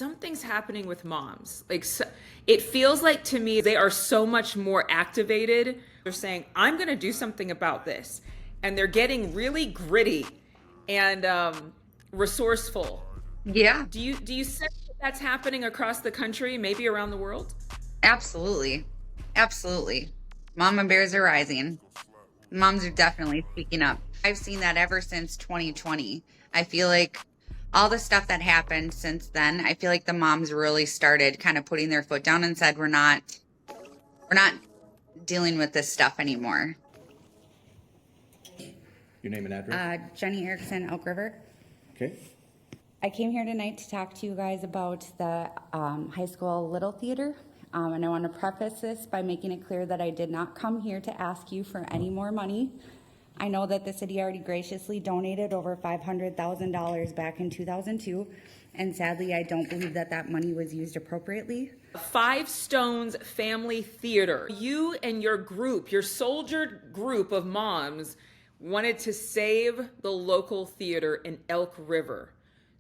something's happening with moms. Like, so, it feels like to me they are so much more activated. They're saying, I'm going to do something about this. And they're getting really gritty and resourceful. Yeah, Do you sense that that's happening across the country, maybe around the world? absolutely. Absolutely. Mama bears are rising. Moms are definitely speaking up. I've seen that ever since 2020. I feel like all the stuff that happened since then, I feel like the moms really started kind of putting their foot down and said, we're not dealing with this stuff anymore. Your name and address? Jenny Erickson, Elk River. Okay. I came here tonight to talk to you guys about the high school Little Theater. And I want to preface this by making it clear that I did not come here to ask you for any more money. I know that the city already graciously donated over $500,000 back in 2002. And sadly, I don't believe that that money was used appropriately. Five Stones Family Theater. You and your group, your soldier group of moms, wanted to save the local theater in Elk River.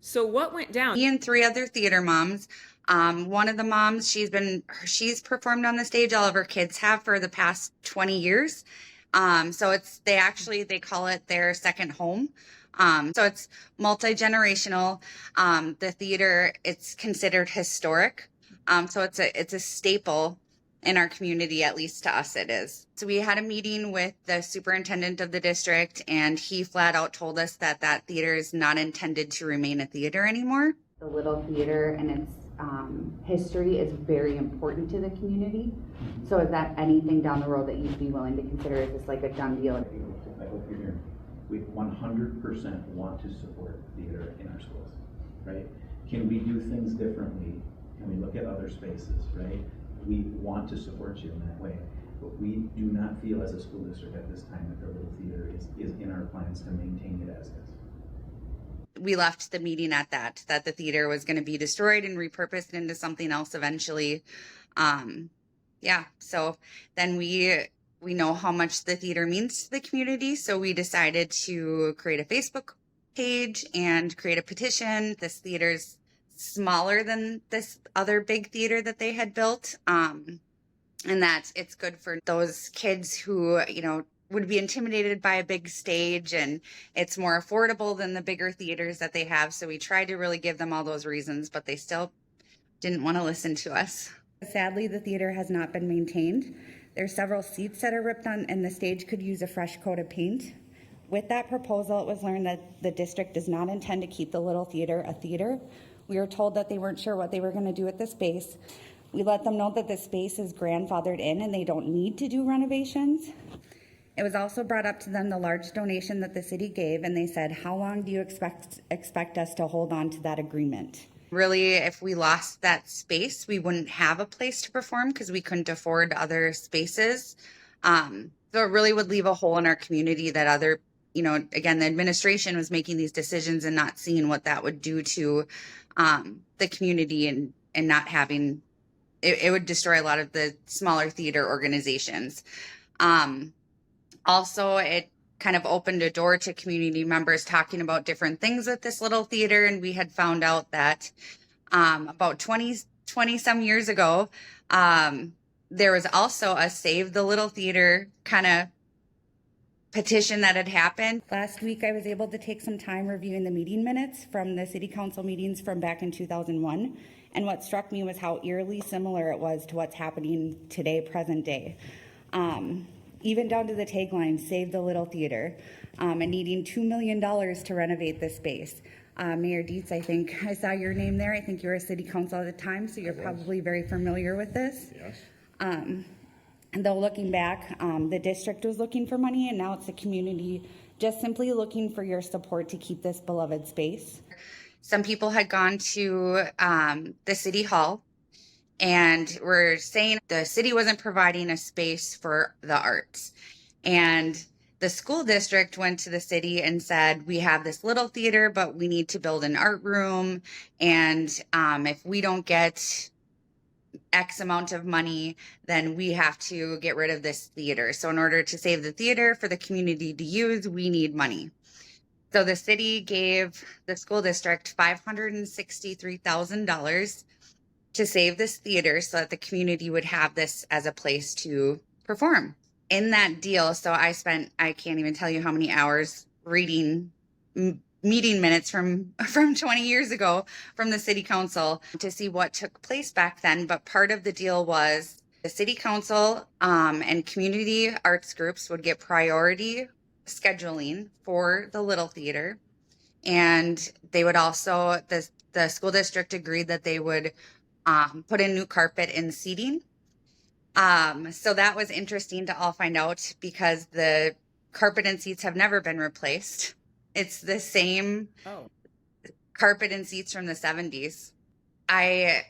So what went down? Me and three other theater moms. One of the moms, she's performed on the stage. All of her kids have for the past 20 years. So they call it their second home. So it's multi-generational. The theater, it's considered historic. So it's a staple in our community, at least to us it is. So we had a meeting with the superintendent of the district, and he flat out told us that that theater is not intended to remain a theater anymore. The Little Theater and its history is very important to the community. So is that anything down the road that you'd be willing to consider? Is this like a done deal? I hope you're hearing. We 100% want to support theater in our schools, right? Can we do things differently? Can we look at other spaces, right? We want to support you in that way, but we do not feel as a school district at this time that the Little Theater is in our plans to maintain it as is. We left the meeting at that the theater was going to be destroyed and repurposed into something else eventually. So then we know how much the theater means to the community, so we decided to create a Facebook page and create a petition. This theater's smaller than this other big theater that they had built, and that it's good for those kids who would be intimidated by a big stage, and it's more affordable than the bigger theaters that they have. So we tried to really give them all those reasons, but they still didn't want to listen to us. Sadly, the theater has not been maintained. There's several seats that are ripped on, and the stage could use a fresh coat of paint. With that proposal, it was learned that the district does not intend to keep the Little Theater a theater. We were told that they weren't sure what they were going to do with the space. We let them know that the space is grandfathered in and they don't need to do renovations. It was also brought up to them the large donation that the city gave, and they said, how long do you expect us to hold on to that agreement? Really, if we lost that space, we wouldn't have a place to perform because we couldn't afford other spaces. So it really would leave a hole in our community that again, the administration was making these decisions and not seeing what that would do to the community and not having, it would destroy a lot of the smaller theater organizations. Also, it kind of opened a door to community members talking about different things with this Little Theater. And we had found out that about 20 some years ago, there was also a Save the Little Theater kind of petition that had happened. Last week, I was able to take some time reviewing the meeting minutes from the city council meetings from back in 2001. And what struck me was how eerily similar it was to what's happening today, present day. Even down to the tagline, Save the Little Theater, and needing $2 million to renovate this space. Mayor Dietz, I think I saw your name there. I think you were a city council at the time, so you're probably very familiar with this. Yes. And though looking back, the district was looking for money, and now it's the community just simply looking for your support to keep this beloved space. Some people had gone to the city hall and were saying the city wasn't providing a space for the arts. And the school district went to the city and said, we have this Little Theater, but we need to build an art room. And if we don't get X amount of money, then we have to get rid of this theater. So in order to save the theater for the community to use, we need money. So the city gave the school district $563,000 to save this theater so that the community would have this as a place to perform. In that deal, so I can't even tell you how many hours reading meeting minutes from 20 years ago from the city council to see what took place back then. But part of the deal was the city council and community arts groups would get priority scheduling for the little theater. And they would also, the school district agreed that they would put in new carpet and seating. So that was interesting to all find out because the carpet and seats have never been replaced. It's the same carpet and seats from the 70s. I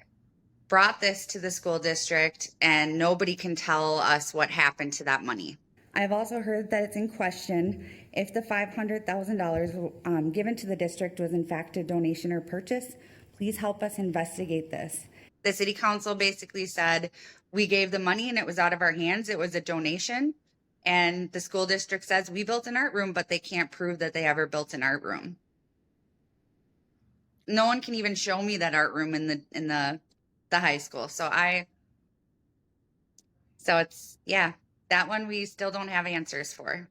brought this to the school district and nobody can tell us what happened to that money. I've also heard that it's in question if the $500,000 given to the district was in fact a donation or purchase. Please help us investigate this. The city council basically said, we gave the money and it was out of our hands. It was a donation. And the school district says, we built an art room, but they can't prove that they ever built an art room. No one can even show me that art room in the high school. So it's, yeah, that one we still don't have answers for.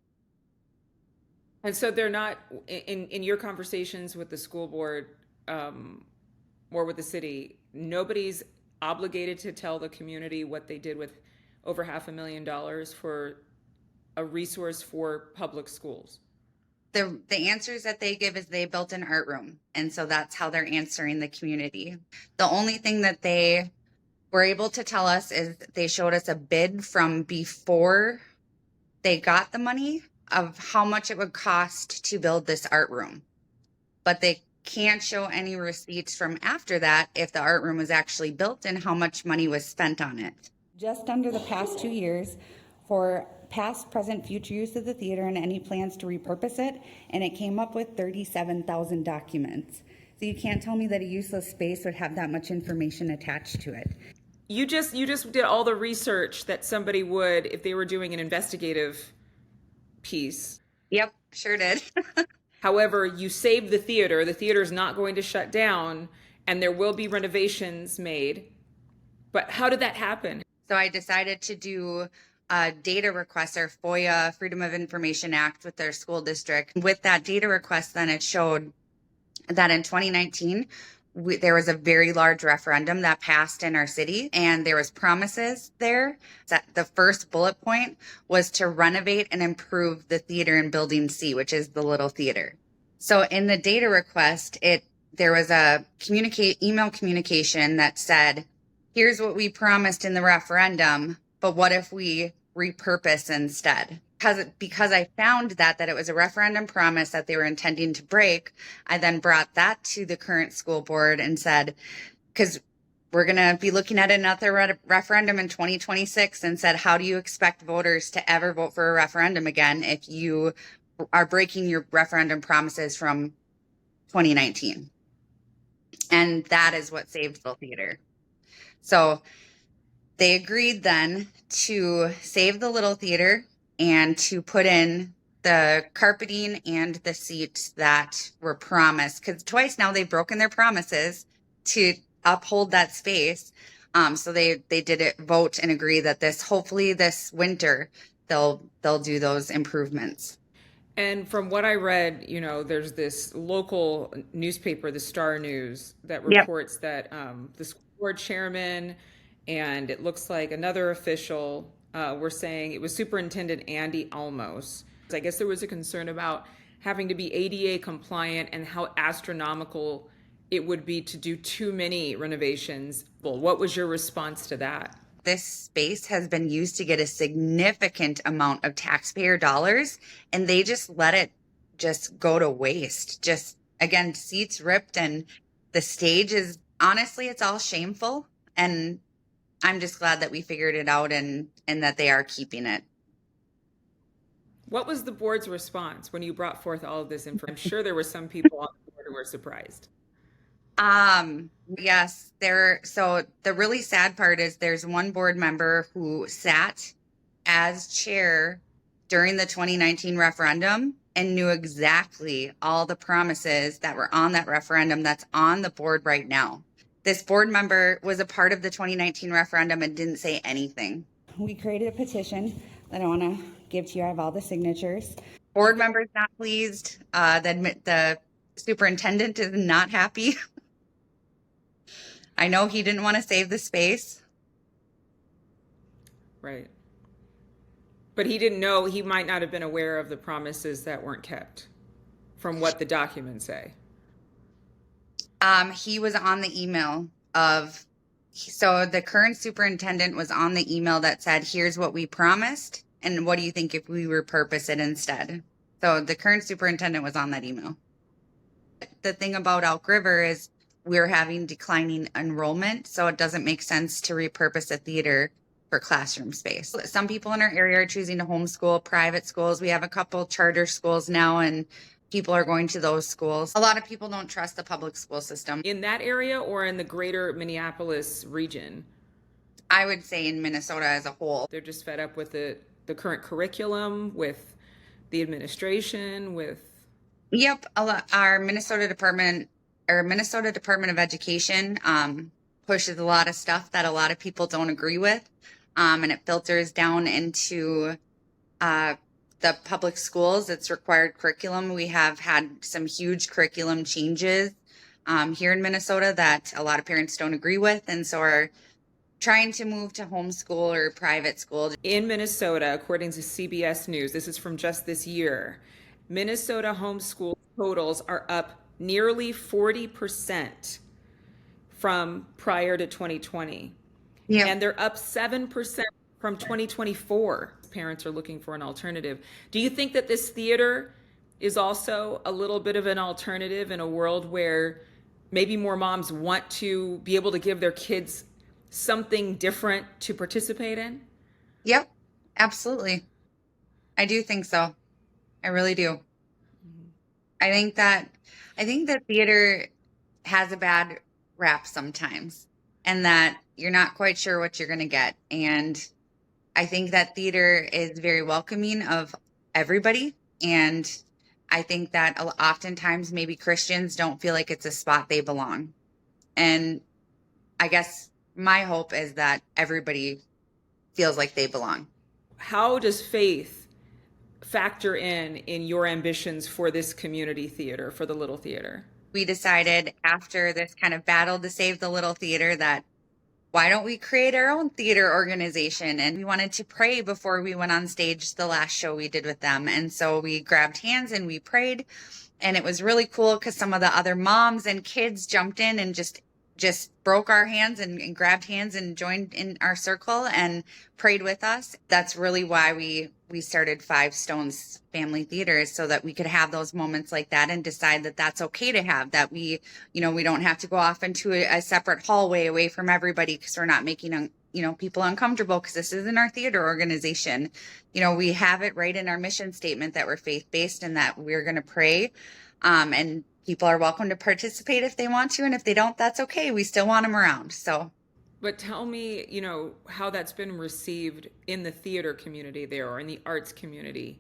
And so they're not, in your conversations with the school board or with the city, nobody's obligated to tell the community what they did with over $500,000 for a resource for public schools. The answers that they give is they built an art room. And so that's how they're answering the community. The only thing that they were able to tell us is they showed us a bid from before they got the money of how much it would cost to build this art room. But they can't show any receipts from after that if the art room was actually built and how much money was spent on it. Just under the past 2 years for past, present, future use of the theater and any plans to repurpose it, and it came up with 37,000 documents. So you can't tell me that a useless space would have that much information attached to it. You just did all the research that somebody would if they were doing an investigative piece. Yep, sure did. However, you saved the theater. The theater is not going to shut down, and there will be renovations made. But how did that happen? So I decided to do a data request, or FOIA, Freedom of Information Act, with their school district. With that data request, then it showed that in 2019, there was a very large referendum that passed in our city, and there was promises there. That the first bullet point was to renovate and improve the theater in Building C, which is the little theater. So in the data request, there was a email communication that said, here's what we promised in the referendum, but what if we repurpose instead? Because I found that it was a referendum promise that they were intending to break, I then brought that to the current school board and said, because we're going to be looking at another referendum in 2026, and said, how do you expect voters to ever vote for a referendum again if you are breaking your referendum promises from 2019? And that is what saved the theater. So they agreed then to save the little theater and to put in the carpeting and the seats that were promised. Because twice now they've broken their promises to uphold that space. So they did it, vote and agree that hopefully this winter, they'll do those improvements. And from what I read, there's this local newspaper, the Star News, that reports that the school board chairman and it looks like another official were saying it was Superintendent Andy Almos. I guess there was a concern about having to be ADA compliant and how astronomical it would be to do too many renovations. Well, what was your response to that? This space has been used to get a significant amount of taxpayer dollars, and they just let it just go to waste. Just, again, seats ripped, and the stage is, honestly, it's all shameful. And I'm just glad that we figured it out and that they are keeping it. What was the board's response when you brought forth all of this information? I'm sure there were some people on the board who were surprised. Yes, so the really sad part is there's one board member who sat as chair during the 2019 referendum and knew exactly all the promises that were on that referendum that's on the board right now. This board member was a part of the 2019 referendum and didn't say anything. We created a petition that I want to give to you. I have all the signatures. Board member's not pleased. The superintendent is not happy. I know he didn't want to save the space. Right. But he didn't know, he might not have been aware of the promises that weren't kept from what the documents say. He was on the email so the current superintendent was on the email that said, here's what we promised, and what do you think if we repurpose it instead? So the current superintendent was on that email. The thing about Elk River is we're having declining enrollment, so it doesn't make sense to repurpose a theater for classroom space. Some people in our area are choosing to homeschool private schools. We have a couple charter schools now, and people are going to those schools. A lot of people don't trust the public school system. In that area or in the greater Minneapolis region? I would say in Minnesota as a whole. They're just fed up with the current curriculum, with the administration, with... Yep, our Minnesota Department of Education pushes a lot of stuff that a lot of people don't agree with, and it filters down into the public schools. It's required curriculum. We have had some huge curriculum changes here in Minnesota that a lot of parents don't agree with, and so are trying to move to homeschool or private school. In Minnesota, according to CBS News, this is from just this year, Minnesota homeschool totals are up nearly 40% from prior to 2020. Yeah. And they're up 7% from 2024. Parents are looking for an alternative. Do you think that this theater is also a little bit of an alternative in a world where maybe more moms want to be able to give their kids something different to participate in? Yep, absolutely. I do think so. I really do. I think that theater has a bad rap sometimes, and that you're not quite sure what you're going to get. And I think that theater is very welcoming of everybody. And I think that oftentimes maybe Christians don't feel like it's a spot they belong. And I guess my hope is that everybody feels like they belong. How does faith factor in your ambitions for this community theater, for the Little Theater? We decided after this kind of battle to save the Little Theater that why don't we create our own theater organization? And we wanted to pray before we went on stage the last show we did with them. And so we grabbed hands and we prayed. And it was really cool because some of the other moms and kids jumped in and just broke our hands and grabbed hands and joined in our circle and prayed with us. That's really why we started Five Stones Family Theaters, so that we could have those moments like that and decide that that's okay to have, that we don't have to go off into a separate hallway away from everybody because we're not making people uncomfortable, because this isn't our theater organization. We have it right in our mission statement that we're faith-based and that we're going to pray, and people are welcome to participate if they want to, and if they don't, that's okay. We still want them around. So, but tell me, how that's been received in the theater community there, or in the arts community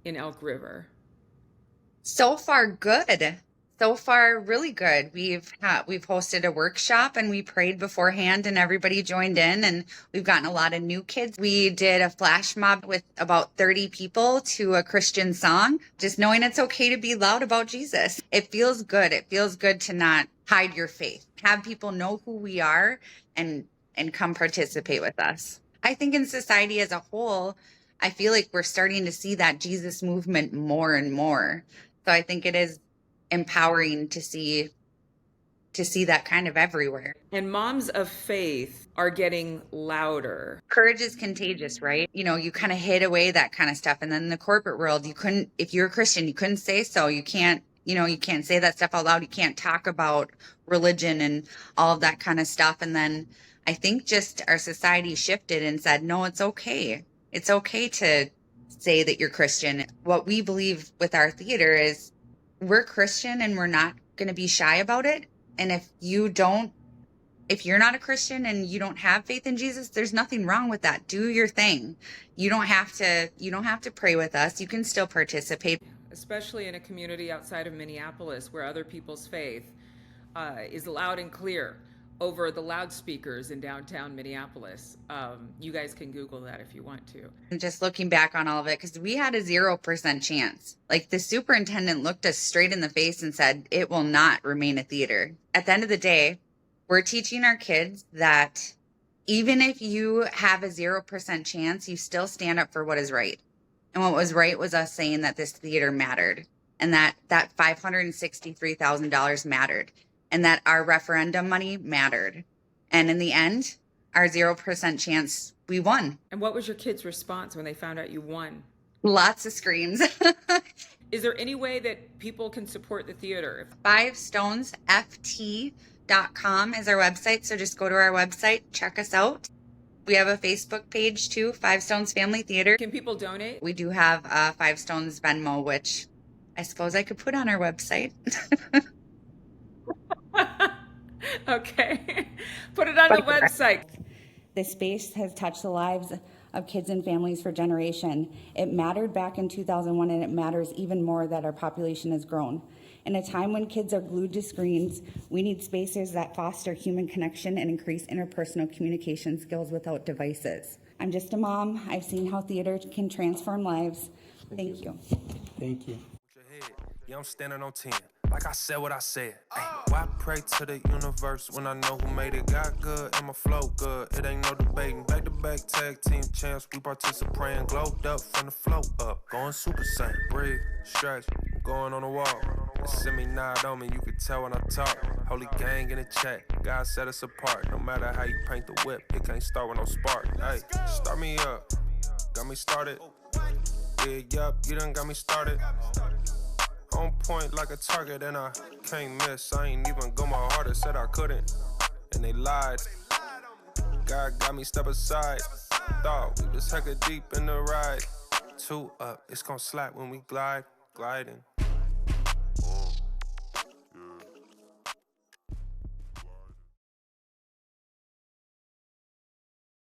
in Elk River. So far, good. So far, really good. We've hosted a workshop and we prayed beforehand and everybody joined in, and we've gotten a lot of new kids. We did a flash mob with about 30 people to a Christian song, just knowing it's okay to be loud about Jesus. It feels good. It feels good to not hide your faith. Have people know who we are and come participate with us. I think in society as a whole, I feel like we're starting to see that Jesus movement more and more. So I think it is empowering to see that kind of everywhere. And moms of faith are getting louder. Courage is contagious, right? You kind of hid away that kind of stuff. And then in the corporate world, if you're a Christian, you couldn't say so. You can't say that stuff out loud. You can't talk about religion and all of that kind of stuff. And then I think just our society shifted and said, no, it's okay. It's okay to say that you're Christian. What we believe with our theater is we're Christian and we're not going to be shy about it. And if you're not a Christian and you don't have faith in Jesus, there's nothing wrong with that. Do your thing. You don't have to pray with us. You can still participate. especially in a community outside of Minneapolis where other people's faith is loud and clear over the loudspeakers in downtown Minneapolis. You guys can Google that if you want to. And just looking back on all of it, because we had a 0% chance. Like, the superintendent looked us straight in the face and said, it will not remain a theater. At the end of the day, we're teaching our kids that even if you have a 0% chance, you still stand up for what is right. And what was right was us saying that this theater mattered, and that $563,000 mattered, and that our referendum money mattered. And in the end, our 0% chance, we won. And what was your kids' response when they found out you won? Lots of screams. Is there any way that people can support the theater? 5stonesft.com is our website. So just go to our website, check us out. We have a Facebook page too, Five Stones Family Theater. Can people donate? We do have Five Stones Venmo, which I suppose I could put on our website. Okay. Put it on the website. This space has touched the lives of kids and families for generations. It mattered back in 2001, and it matters even more that our population has grown. In a time when kids are glued to screens, we need spaces that foster human connection and increase interpersonal communication skills without devices. I'm just a mom. I've seen how theater can transform lives. Thank you. Thank you. Yeah, I'm standing on 10. Like I said what I said. Ay, why pray to the universe when I know who made it? Got good and my flow good. It ain't no debating. Back to back tag team champs. We participating. Glowed up from the flow up. Going super saiyan. Breathe, stretch. I'm going on the wall. They send me nod on me. You can tell when I talk. Holy gang in the chat. God set us apart. No matter how you paint the whip, it can't start with no spark. Hey, start me up. Got me started. Yeah, yup, you done got me started. On point like a target and I can't miss. I ain't even go my hardest, said I couldn't, and they lied. God got me step aside. Thought we was hecka deep in the ride. 2 up, it's gon' slap when we gliding.